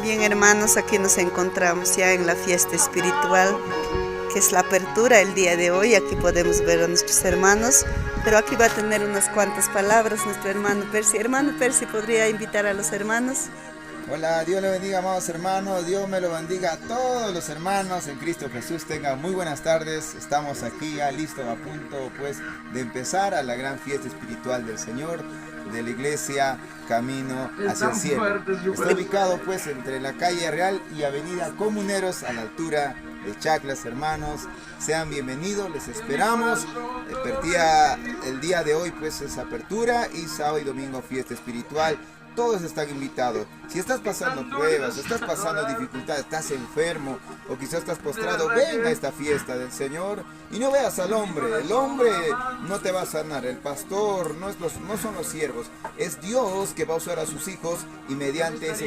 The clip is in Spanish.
Bien, hermanos, aquí nos encontramos ya en la fiesta espiritual, que es la apertura el día de hoy. Aquí podemos ver a nuestros hermanos, pero aquí va a tener unas cuantas palabras nuestro hermano Percy. Hermano Percy, ¿podría invitar a los hermanos? Hola, Dios le bendiga, amados hermanos. Dios me lo bendiga a todos los hermanos en Cristo Jesús. Tengan muy buenas tardes. Estamos aquí ya listos, a punto pues de empezar a la gran fiesta espiritual del Señor, de la iglesia Camino hacia el cielo. Está ubicado pues entre la calle Real y avenida Comuneros, a la altura de Chaclas, hermanos. Sean bienvenidos, les esperamos. El día de hoy pues es apertura y sábado y domingo fiesta espiritual. Todos están invitados. Si estás pasando pruebas, estás pasando dificultades, estás enfermo o quizás estás postrado, ven a esta fiesta del Señor y no veas al hombre. El hombre no te va a sanar, el pastor no son los siervos, es Dios que va a usar a sus hijos y mediante ese